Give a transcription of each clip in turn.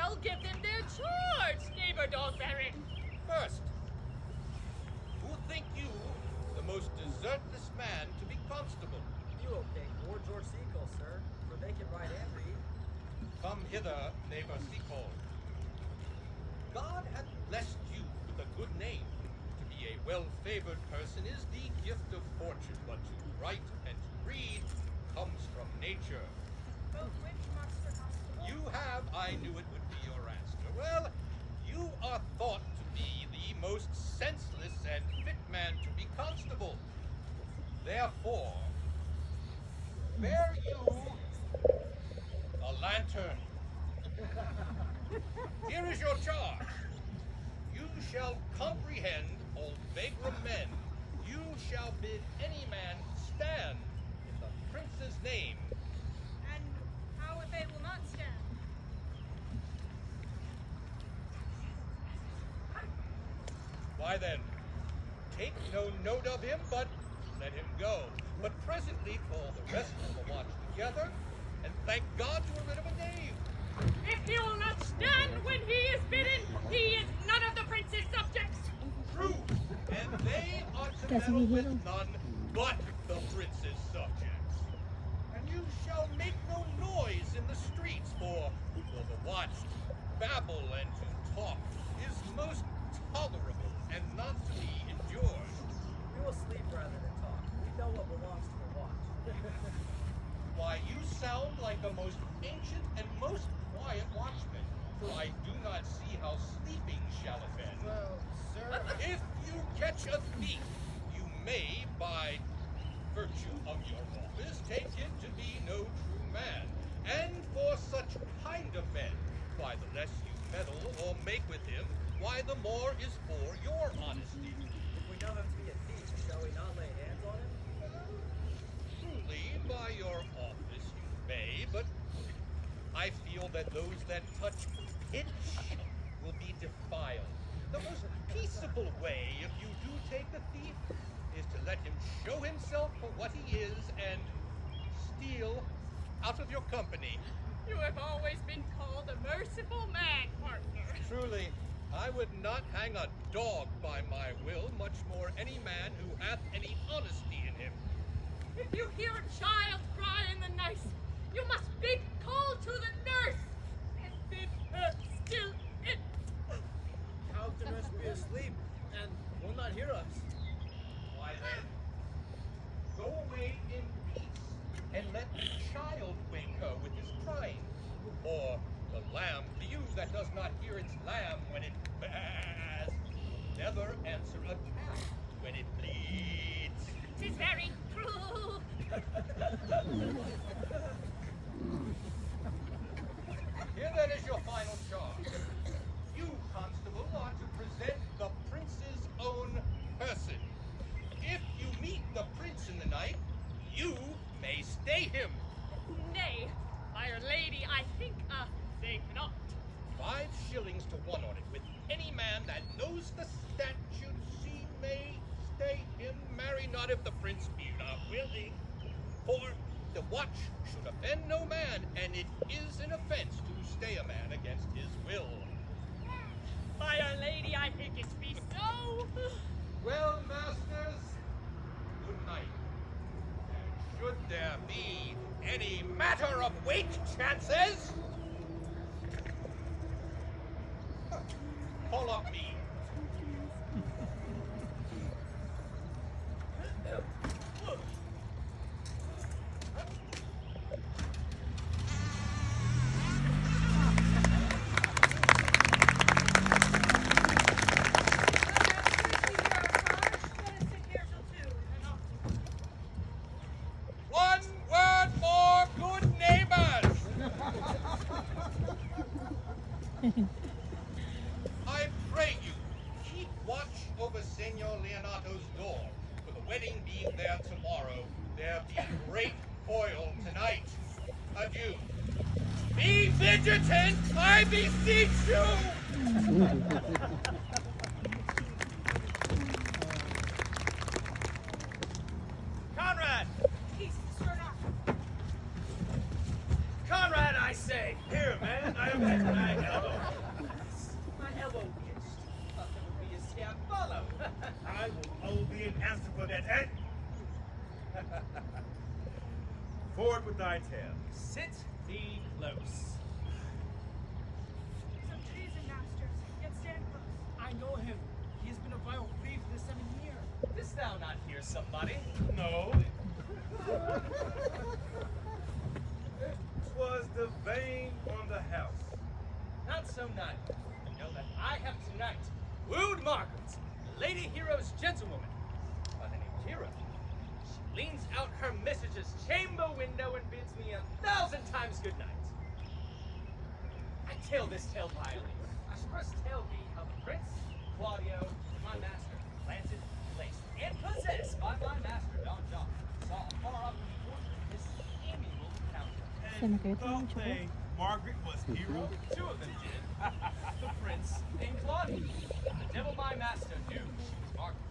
well give them their charge, neighbor Dogberry. First, who think you the most desertless man to be constable? You obey Lord George Seacole, sir, for they can write and read. Come hither, neighbor Seacole. God hath blessed you with a good name. To be a well-favored person is the gift of fortune, but to write and to read comes from nature. Both which, Master Constable? You have, I knew it would be your answer. Well, you are thought to be the most senseless and fit man to be constable. Therefore, bear you a lantern. Here is your charge. You shall comprehend all vagrant men. You shall bid any man stand in the prince's name. And how if they will not stand? Why then, take no note of him, but let him go. But presently call the rest of the watch together, and thank God you are rid of a knave. If he will not stand when he is bidden, he is none of the prince's subjects. True, and they are to meddle with none but the prince's subjects. And you shall make no noise in the streets, for the watch to babble and to talk is most tolerable and not to be endured. We will sleep rather than talk. We know what belongs to the watch. Why, you sound like the most ancient and most quiet watchman, for I do not see how sleeping shall offend. Well, sir, If you catch a thief, you may, by virtue of your office, take him to be no true man. And for such kind of men, why, the less you meddle or make with him, why, the more is for your honesty. If we know him to be a thief, shall we not lay hands on him? Truly, by your office you may, but I feel that those that touch pitch will be defiled. The most peaceable way, if you do take the thief, is to let him show himself for what he is and steal out of your company. You have always been called a merciful man, partner. Truly, I would not hang a dog by my will, much more any man who hath any honesty in him. If you hear a child cry in the night, you must bid call to the nurse and bid her still it. how can nurse be asleep and will not hear us? Why then, go away in peace and let the child wake her with his crying. Or the lamb, the ewe that does not hear its lamb when it baas, never answer a cat when it bleeds. 'Tis very true. Here then is your final charge. You, constable, are to present the prince's own person. If you meet the prince in the night, you may stay him. Nay, my lady, I think they cannot. 5 shillings to 1 on it, with any man that knows the statutes he may stay him. Marry not if the prince be not willing. For the watch should offend no man, and it is an offense to stay a man against his will. By Our Lady, I think it be so. Well, masters, good night. And should there be any matter of weight chances, call up me. One word more, good neighbors. I pray you, keep watch over Senor Leonato's door, for the wedding being there tomorrow, there be great toil tonight. Adieu. Be vigilant, I beseech you! Conrad! Peace, sir, not. Conrad, I say! Here, man, I am for that head. Forward with thy tale. Sit thee close. Some treason, masters. Yet stand close. I know him. He has been a vile thief this 7 year. Didst thou not hear somebody? No. 'Twas the vein on the house. Not so night. Know that I have tonight wooed Margaret, Lady Hero's gentlewoman, by the name of Hero. She leans out her mistress's chamber window and bids me 1,000 times good night. I tell this tale vilely. I should first tell thee how the Prince, Claudio, my master, planted, placed, and possessed by my master, Don John, saw afar off in the portrait this amiable countenance. And thought they Margaret was hero? 2 of them did. The prince named Claudio. The devil my master knew she was Margaret,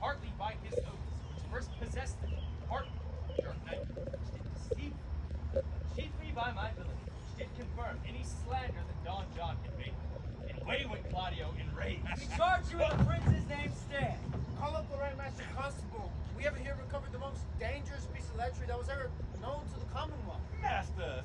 partly by his oaths, which first possessed them, partly your night, which did deceive them, but chiefly by my villainy, which did confirm any slander that Don John had made. And away went Claudio enraged. We charge you in the prince's name stand. Call up the Grand Master Constable. We have here recovered the most dangerous piece of lechery that was ever known to the Commonwealth. Masters!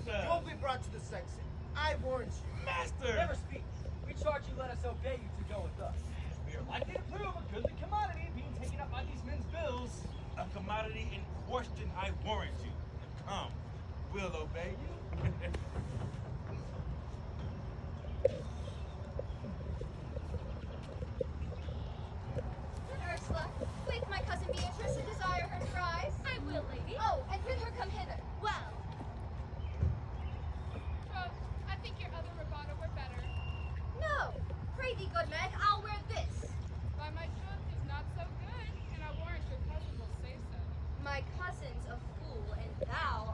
You will be brought to the section. I warned you. Master! Never speak. We charge you let us obey you to go with us. We are likely to prove a goodly commodity being taken up by these men's bills. A commodity in question, I warrant you. Come, we'll obey you. Ursula, with my cousin Beatrice to desire her prize. I will, lady. Oh, and bid her come hither. Well. I think your other regatta were better. No, pray thee, good man, I'll wear this. Why, my troth is not so good, and I warrant your cousin will say so. My cousin's a fool, and thou